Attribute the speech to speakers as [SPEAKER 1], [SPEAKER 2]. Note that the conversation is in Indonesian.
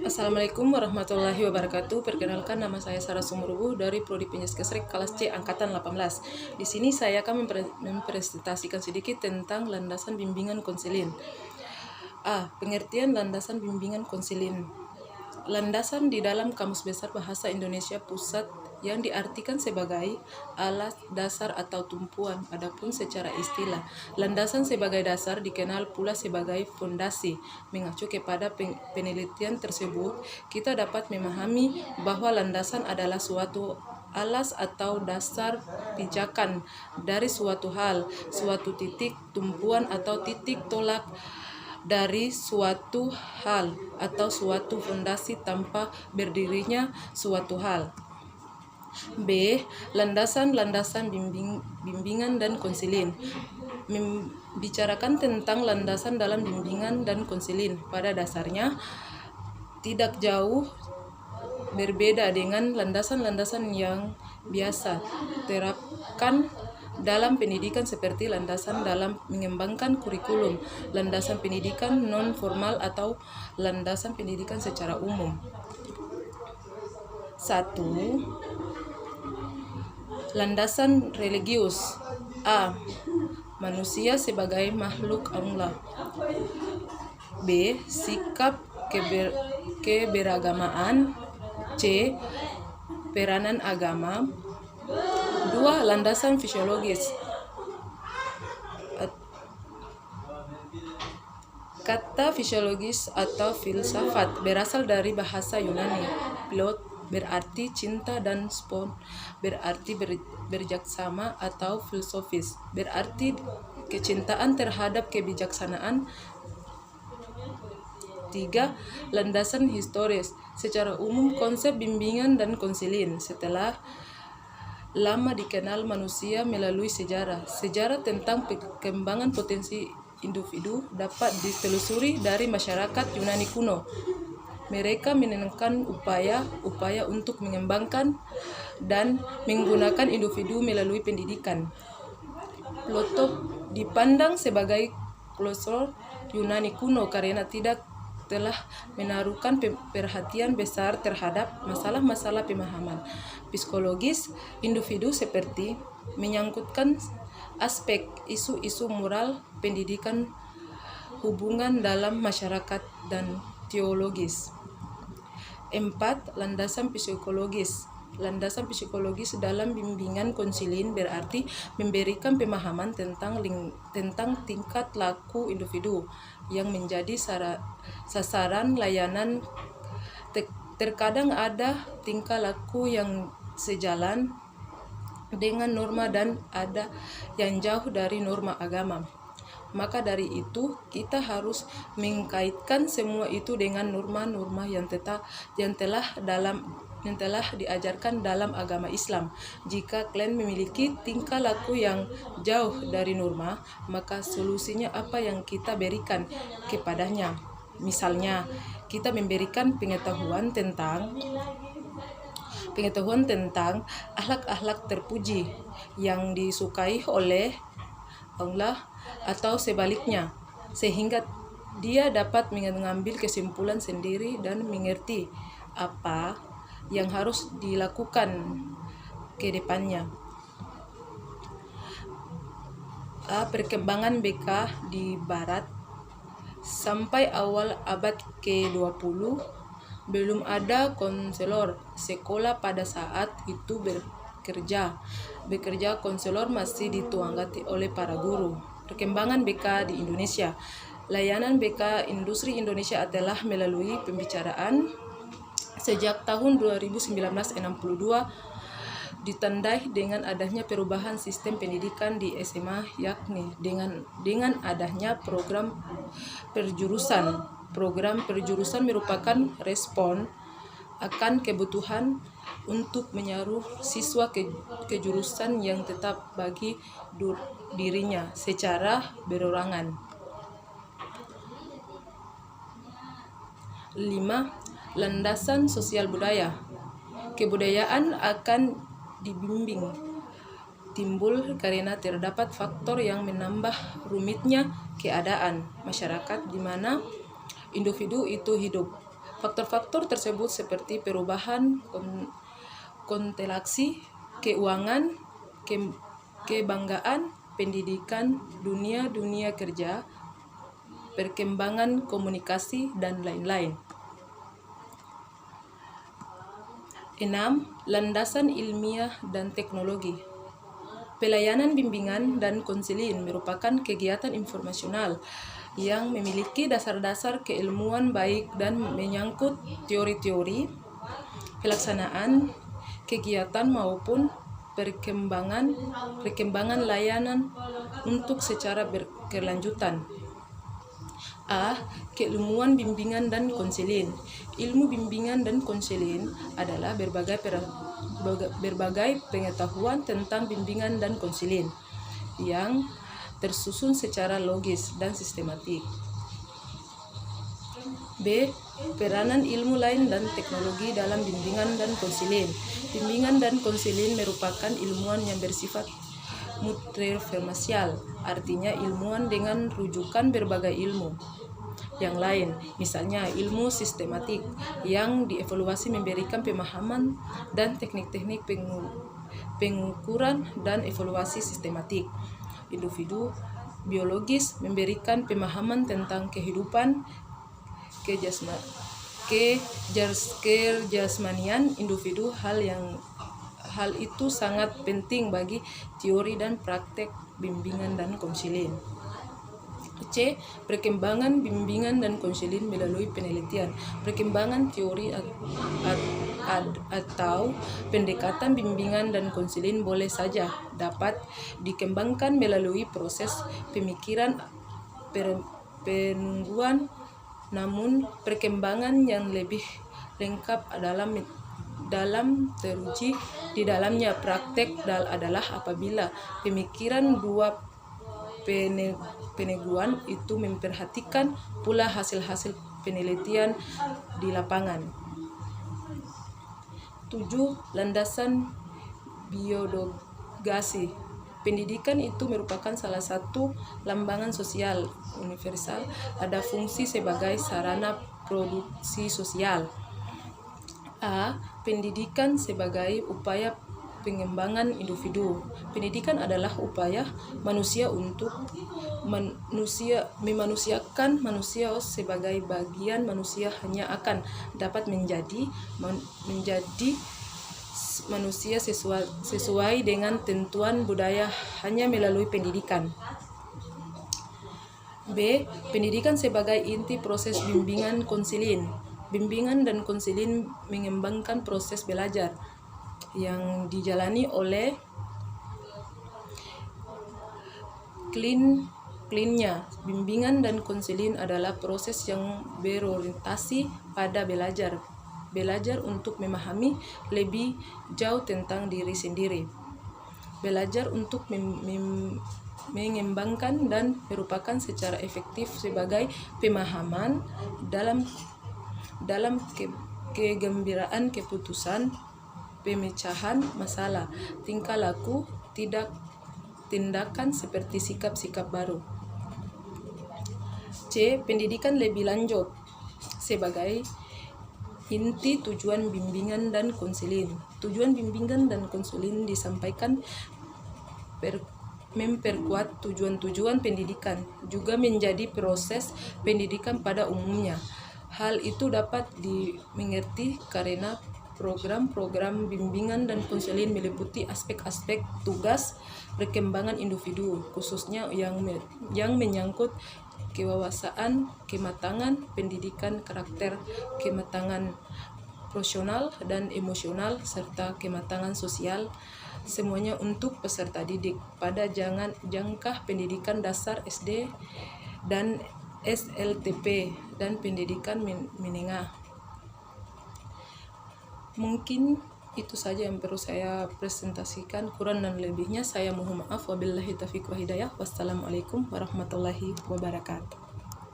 [SPEAKER 1] Assalamualaikum warahmatullahi wabarakatuh. Perkenalkan, nama saya Sarah Sumurubu dari Prodi Penyiskesrek kelas C angkatan 18. Di sini saya akan mempresentasikan sedikit tentang landasan bimbingan konseling. Pengertian landasan bimbingan konseling. Landasan di dalam Kamus Besar Bahasa Indonesia Pusat yang diartikan sebagai alat dasar atau tumpuan. Adapun secara istilah, landasan sebagai dasar dikenal pula sebagai fondasi. Mengacu kepada penelitian tersebut, kita dapat memahami bahwa landasan adalah suatu alas atau dasar pijakan dari suatu hal, suatu titik tumpuan atau titik tolak dari suatu hal atau suatu fondasi tanpa berdirinya suatu hal. B. Landasan-landasan bimbingan dan konseling. Membicarakan tentang landasan dalam bimbingan dan konseling pada dasarnya tidak jauh berbeda dengan landasan-landasan yang biasa terapkan dalam pendidikan seperti landasan dalam mengembangkan kurikulum, landasan pendidikan non-formal atau landasan pendidikan secara umum. 1. Landasan religius. A. Manusia sebagai makhluk Allah. B. Sikap keberagamaan. C. Peranan agama. 2. Landasan fisiologis. Kata fisiologis atau filsafat berasal dari bahasa Yunani. Pilot berarti cinta dan spon berarti berjaksama atau filosofis berarti kecintaan terhadap kebijaksanaan. 3. Landasan historis. Secara umum, konsep bimbingan dan konseling setelah lama dikenal manusia melalui sejarah. Sejarah tentang perkembangan potensi individu dapat ditelusuri dari masyarakat Yunani kuno. Mereka menekankan upaya untuk mengembangkan dan menggunakan individu melalui pendidikan. Plato dipandang sebagai filsuf Yunani kuno karena telah menaruhkan perhatian besar terhadap masalah-masalah pemahaman psikologis individu seperti menyangkutkan aspek isu-isu moral, pendidikan, hubungan dalam masyarakat, dan teologis. 4. Landasan psikologis. Landasan psikologis dalam bimbingan konseling berarti memberikan pemahaman tentang tingkat laku individu yang menjadi sasaran layanan. Terkadang ada tingkah laku yang sejalan dengan norma dan ada yang jauh dari norma agama. Maka dari itu, kita harus mengkaitkan semua itu dengan norma-norma yang telah diajarkan dalam agama Islam. Jika klien memiliki tingkah laku yang jauh dari norma, maka solusinya apa yang kita berikan kepadanya? Misalnya, kita memberikan pengetahuan tentang akhlak-akhlak terpuji yang disukai oleh Allah atau sebaliknya, sehingga dia dapat mengambil kesimpulan sendiri dan mengerti apa yang harus dilakukan ke depannya. Perkembangan BK di Barat sampai awal abad ke-20 belum ada konselor sekolah pada saat itu bekerja konselor masih dituangati oleh para guru. Perkembangan BK di Indonesia. Layanan BK industri Indonesia telah melalui pembicaraan sejak tahun 1962, ditandai dengan adanya perubahan sistem pendidikan di SMA, yakni dengan adanya program perjurusan. Program perjurusan merupakan respon akan kebutuhan untuk menyaruh siswa ke jurusan yang tetap bagi dirinya secara berorangan. 5. Landasan sosial budaya. Kebudayaan akan dibimbing timbul karena terdapat faktor yang menambah rumitnya keadaan masyarakat di mana individu itu hidup. Faktor-faktor tersebut seperti perubahan konstelasi keuangan, kebanggaan, pendidikan, dunia kerja, perkembangan komunikasi, dan lain-lain. 6. Landasan ilmiah dan teknologi. Pelayanan bimbingan dan konseling merupakan kegiatan informasional yang memiliki dasar-dasar keilmuan baik dan menyangkut teori-teori, pelaksanaan, kegiatan maupun perkembangan layanan untuk secara berkelanjutan. A. Keilmuan bimbingan dan konseling. Ilmu bimbingan dan konseling adalah berbagai pengetahuan tentang bimbingan dan konseling yang tersusun secara logis dan sistematik. B. Peranan ilmu lain dan teknologi dalam bimbingan dan konseling. Bimbingan dan konseling merupakan ilmuwan yang bersifat multireferensial, artinya ilmuwan dengan rujukan berbagai ilmu yang lain, misalnya ilmu sistematik yang dievaluasi memberikan pemahaman dan teknik-teknik pengukuran dan evaluasi sistematik. Individu biologis memberikan pemahaman tentang kehidupan kejasmanian individu, hal itu sangat penting bagi teori dan praktek bimbingan dan konseling. C. Perkembangan bimbingan dan konseling melalui penelitian. Perkembangan teori atau pendekatan bimbingan dan konseling boleh saja dapat dikembangkan melalui proses pemikiran penungguan, namun perkembangan yang lebih lengkap dalam teruji di dalamnya praktek adalah apabila pemikiran dua penungguan itu memperhatikan pula hasil-hasil penelitian di lapangan. 7. Landasan biodogasi. Pendidikan itu merupakan salah satu lambangan sosial universal, ada fungsi sebagai sarana produksi sosial. A. Pendidikan sebagai upaya pengembangan individu. Pendidikan adalah upaya manusia untuk memanusiakan manusia sebagai bagian manusia hanya akan dapat menjadi manusia sesuai dengan tentuan budaya hanya melalui pendidikan. B. Pendidikan sebagai inti proses bimbingan konseling. Bimbingan dan konseling mengembangkan proses belajar yang dijalani oleh kliennya. Bimbingan dan konseling adalah proses yang berorientasi pada belajar untuk memahami lebih jauh tentang diri sendiri, belajar untuk mengembangkan dan merupakan secara efektif sebagai pemahaman dalam kegembiraan keputusan, pemecahan masalah, tingkah laku, tindakan seperti sikap-sikap baru. C. Pendidikan lebih lanjut sebagai inti tujuan bimbingan dan konseling. Tujuan bimbingan dan konseling disampaikan memperkuat tujuan-tujuan pendidikan, juga menjadi proses pendidikan pada umumnya. Hal itu dapat dimengerti karena program-program bimbingan dan konseling meliputi aspek-aspek tugas perkembangan individu, khususnya yang menyangkut kewawasan, kematangan pendidikan, karakter, kematangan profesional dan emosional, serta kematangan sosial, semuanya untuk peserta didik pada jangka pendidikan dasar SD dan SLTP dan pendidikan menengah. Mungkin itu saja yang perlu saya presentasikan. Kurang dan lebihnya saya mohon maaf. Wabillahi taufiq wa hidayah. Wassalamualaikum warahmatullahi wabarakatuh.